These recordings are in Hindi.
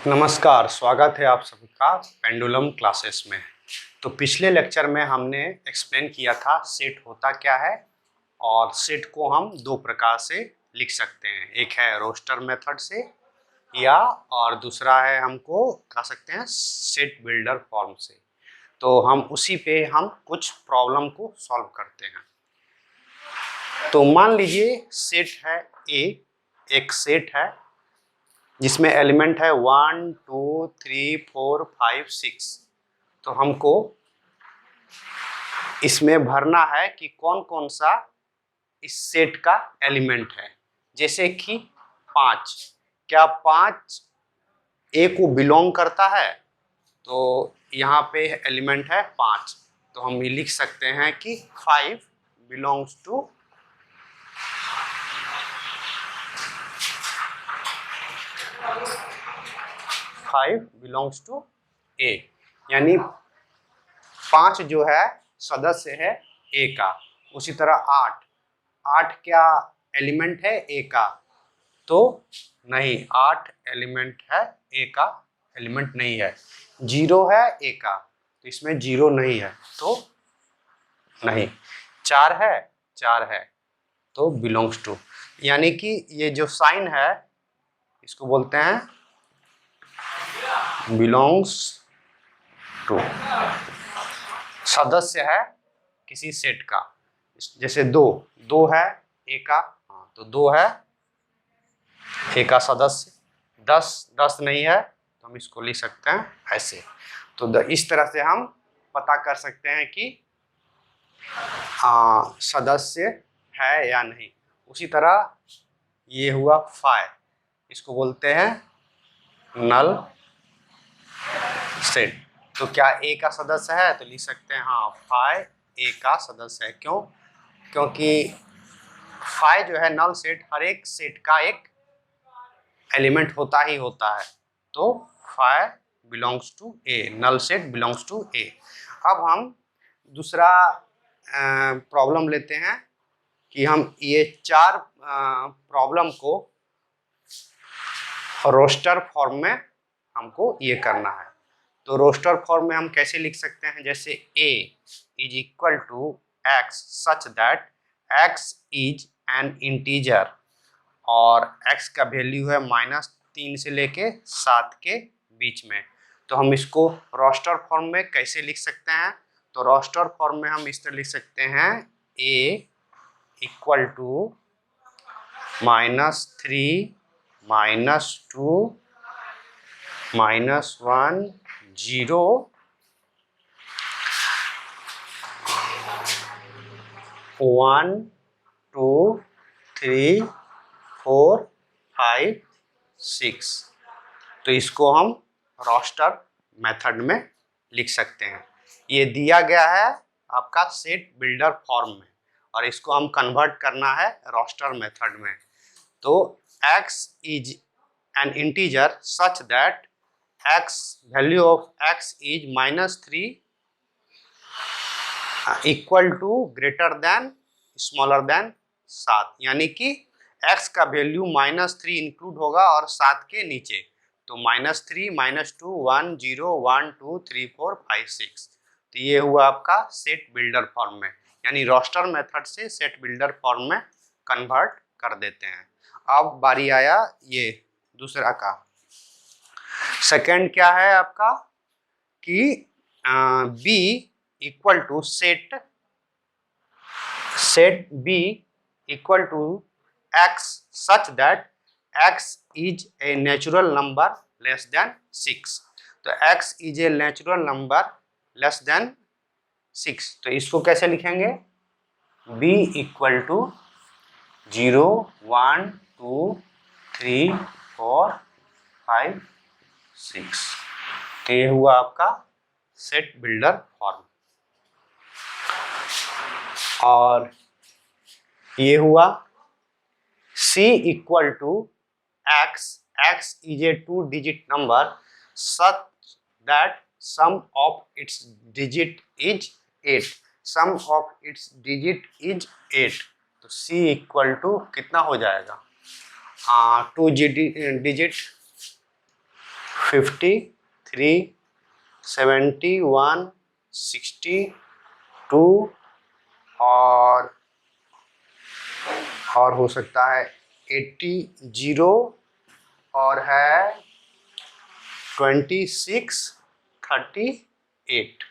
नमस्कार, स्वागत है आप सभी का पेंडुलम क्लासेस में। तो पिछले लेक्चर में हमने एक्सप्लेन किया था सेट होता क्या है और सेट को हम दो प्रकार से लिख सकते हैं। एक है रोस्टर मेथड से या और दूसरा है हमको कह सकते हैं सेट बिल्डर फॉर्म से। तो हम उसी पे हम कुछ प्रॉब्लम को सॉल्व करते हैं। तो मान लीजिए सेट है ए, एक सेट है जिसमें एलिमेंट है 1 2 3 4 5 6। तो हमको इसमें भरना है कि कौन कौन सा इस सेट का एलिमेंट है। जैसे कि 5, क्या 5 ए को बिलोंग करता है? तो यहाँ पे एलिमेंट है 5, तो हम ये लिख सकते हैं कि 5 बिलोंग्स टू ए, यानी 5 जो है सदस्य है ए का। उसी तरह 8 क्या एलिमेंट है ए का? तो नहीं, 8 एलिमेंट है ए का, एलिमेंट नहीं है। 0 है ए का, तो इसमें 0 नहीं है, तो नहीं। 4 है तो बिलोंग्स टू, यानी कि ये जो साइन है इसको बोलते हैं बिलोंग्स टू, सदस्य है किसी सेट का। जैसे 2 है ए का, हाँ तो 2 है ए का सदस्य। 10 नहीं है तो हम इसको लिख सकते हैं ऐसे। तो इस तरह से हम पता कर सकते हैं कि सदस्य है या नहीं। उसी तरह ये हुआ 5, इसको बोलते हैं नल सेट। तो क्या ए का सदस्य है? तो लिख सकते हैं हाँ 5 ए का सदस्य है। क्यों? क्योंकि 5 जो है नल सेट, हर एक सेट का एक एलिमेंट होता ही होता है। तो 5 belongs to A, null set belongs to A. अब हम दूसरा प्रॉब्लम लेते हैं कि हम ये 4 प्रॉब्लम को रोस्टर फॉर्म में हमको ये करना है। तो रोस्टर फॉर्म में हम कैसे लिख सकते हैं? जैसे a is equal to x such that x is an integer और x का वैल्यू है -3 से लेके 7 के बीच में। तो हम इसको रोस्टर फॉर्म में कैसे लिख सकते हैं? तो रोस्टर फॉर्म में हम इस तरह लिख सकते हैं a इक्वल टू -3 -2 -1 0 1 2 3 4 5 6। तो इसको हम रोस्टर मेथड में लिख सकते हैं। ये दिया गया है आपका सेट बिल्डर फॉर्म में और इसको हम कन्वर्ट करना है रोस्टर मेथड में। तो x is an integer such that x value of x is -3 equal to greater than smaller than 7, यानी कि x का वैल्यू -3 इंक्लूड होगा और 7 के नीचे। तो -3 -2 1 0 1 2 3 4 5 6। तो ये हुआ आपका सेट बिल्डर फॉर्म में, यानी रोस्टर मेथड से सेट बिल्डर फॉर्म में कन्वर्ट कर देते हैं। अब बारी आया ये दूसरा का। सेकंड क्या है आपका कि b equal to set b equal to x such that x is a natural number less than 6। तो x is a natural number less than 6, तो इसको कैसे लिखेंगे? b equal to 0 1 2 3 4 5 6। तो ये हुआ आपका सेट बिल्डर फॉर्म। और ये हुआ c equal to x is a 2 digit number such that sum of its digit is 8। Sum of its digit is 8। तो c इक्वल टू कितना हो जाएगा? 2 डिजिट 53, 71, 62 और हो सकता है 80, 0 और है 26, 38।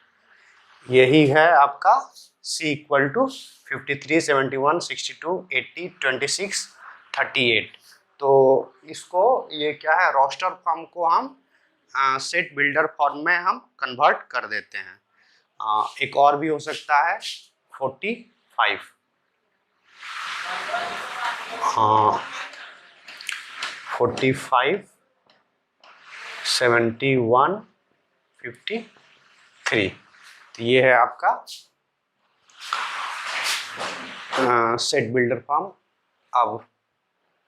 यही है आपका C इक्वल टू 53, 71, 62, 80, 26, 38। तो इसको ये क्या है, रोस्टर फॉर्म को हम सेट बिल्डर फॉर्म में हम कन्वर्ट कर देते हैं। एक और भी हो सकता है 45, हाँ 45, 71, 53। तो ये है आपका सेट बिल्डर फॉर्म। अब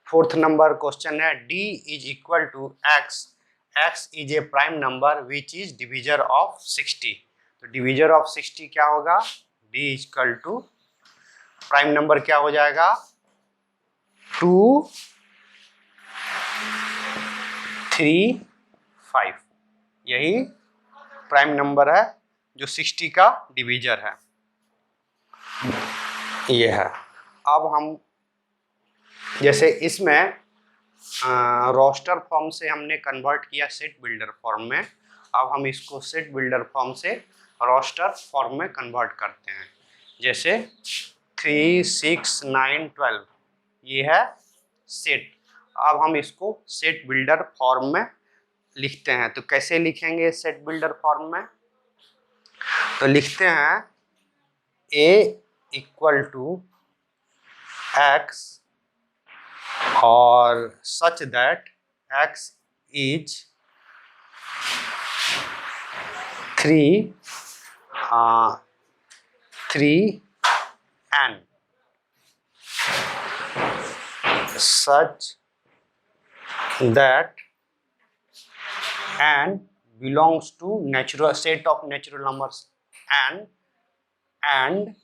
फोर्थ नंबर क्वेश्चन है D is equal to X, X is a prime number which is divisor of 60। तो डिविजर ऑफ 60 क्या होगा, D is equal to prime number क्या हो जाएगा 2, 3, 5। यही प्राइम नंबर है जो 60 का डिवीजर है, ये है। अब हम जैसे इसमें रोस्टर फॉर्म से हमने कन्वर्ट किया सेट बिल्डर फॉर्म में, अब हम इसको सेट बिल्डर फॉर्म से रोस्टर फॉर्म में कन्वर्ट करते हैं। जैसे 3, 6, 9, 12 ये है सेट। अब हम इसको सेट बिल्डर फॉर्म में लिखते हैं। तो कैसे लिखेंगे सेट बिल्डर फॉर्म में, तो लिखते हैं A इक्वल टू X और सच that X is 3, 3n such that n belongs to natural set of natural numbers n and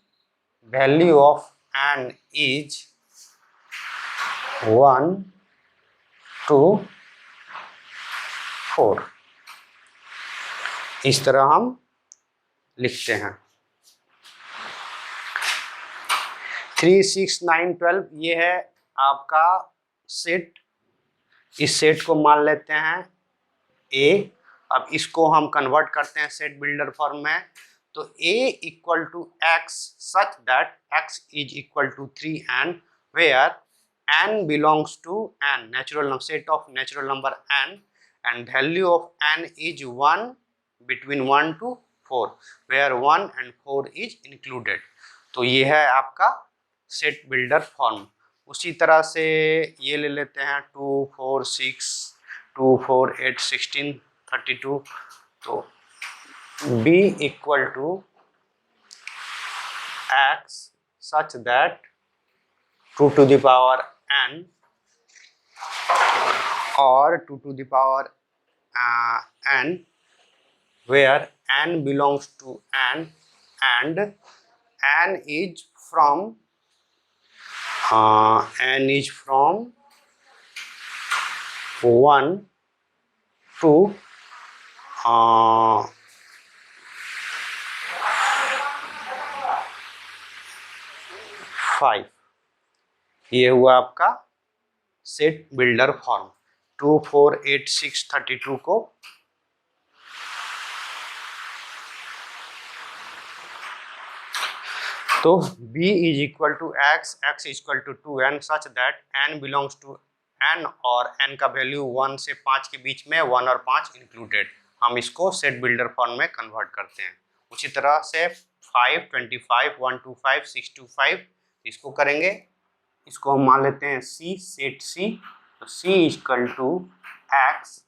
value of n is 1 to 4। इस तरह हम लिखते हैं। 3, 6, 9, 12 ये है आपका सेट। इस सेट को मान लेते हैं A। अब इसको हम कन्वर्ट करते हैं सेट बिल्डर फॉर्म में। तो A equal to X such that X is equal to 3n where n belongs to n natural set of natural number n and value of n is 1 between 1 to 4 where 1 and 4 is included। तो ये है आपका सेट बिल्डर फॉर्म। उसी तरह से ये ले लेते हैं 2, 4, 6, 2, 4, 8, 16, 32। तो B equal to X such that 2 to the power n or 2 to the power n where n belongs to n and n is from 1 to 5। ये हुआ आपका सेट बिल्डर फॉर्म। 2, 4, 8, 6, 32 को तो B is equal to X, X is equal to 2n such that n belongs to n और n का वैल्यू 1 से 5 के बीच में 1 और 5 इंक्लूडेड। हम इसको सेट बिल्डर फॉर्म में कन्वर्ट करते हैं। उसी तरह से 5, 25, 125, 625 इसको करेंगे। इसको हम मान लेते हैं C, सेट C। तो C is equal to X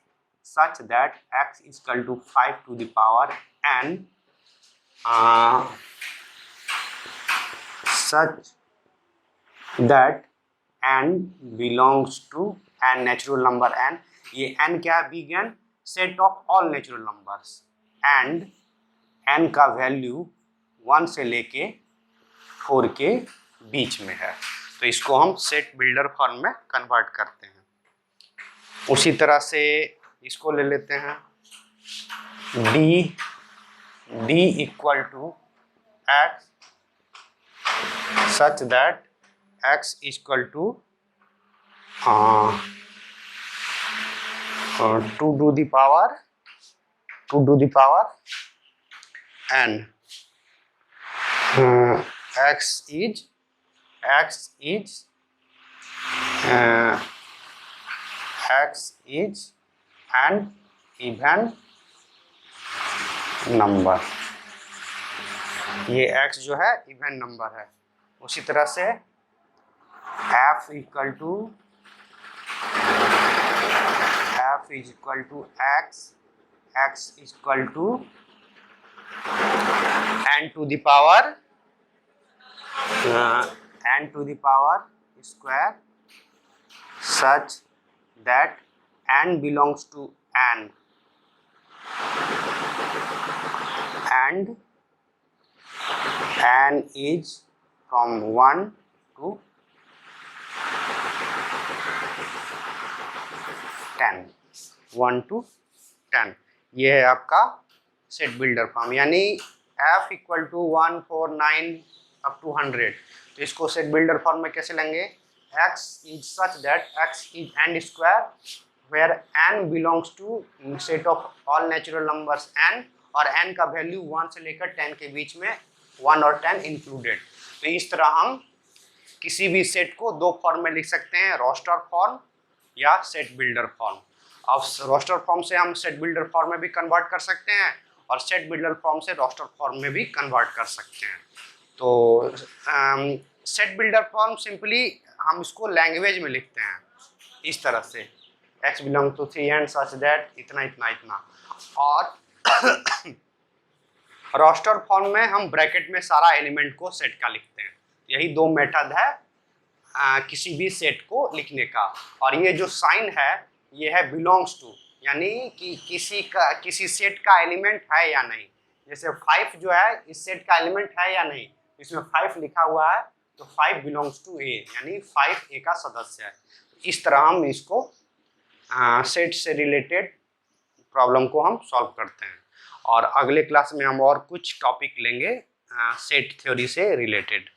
such that X is equal to 5 to the power n such that n belongs to n natural number n। ये n क्या है, big N set of all natural numbers and n का वैल्यू 1 से लेके 4 के बीच में है। तो इसको हम सेट बिल्डर फॉर्म में कन्वर्ट करते हैं। उसी तरह से इसको ले लेते हैं d equal to x such that x equal to 2 to the power n x is an even number. ये x जो है इवन नंबर है। उसी तरह से f is equal to x is equal to n to the power square such that n belongs to n and n is from 1 to 10 1 to 10। ये है आपका सेट बिल्डर फॉर्म, यानी f equal to 149 up to 100। तो इसको सेट बिल्डर फॉर्म में कैसे लेंगे? x is such that x is n square where n belongs to set of all natural numbers n और n का वैल्यू 1 से लेकर 10 के बीच में 1 और 10 इंक्लूडेड। तो इस तरह हम किसी भी सेट को दो फॉर्म में लिख सकते हैं, रोस्टर फॉर्म या सेट बिल्डर फॉर्म। अब रोस्टर फॉर्म से हम सेट बिल्डर फॉर्म में भी कन्वर्ट कर सकते हैं और सेट बिल्डर फॉर्म से रोस्टर फॉर्म में भी कन्वर्ट कर सकते हैं। तो सेट बिल्डर फॉर्म सिंपली हम इसको लैंग्वेज में लिखते हैं इस तरह से, x belong to 3 and such that इतना इतना इतना। और रोस्टर फॉर्म में हम ब्रैकेट में सारा एलिमेंट को सेट का लिखते हैं। यही दो मेथड है किसी भी सेट को लिखने का। और ये जो साइन है ये है बिलोंग्स टू, यानी कि किसी सेट का एलिमेंट है या नहीं। जैसे 5 जो है इस सेट का एलिमेंट है या नहीं, इसमें 5 लिखा हुआ है तो 5 बिलोंग्स टू ए, यानी 5 ए का सदस्य है। इस तरह हम इसको सेट से रिलेटेड प्रॉब्लम को हम सॉल्व करते हैं। और अगले क्लास में हम और कुछ टॉपिक लेंगे सेट थ्योरी से रिलेटेड।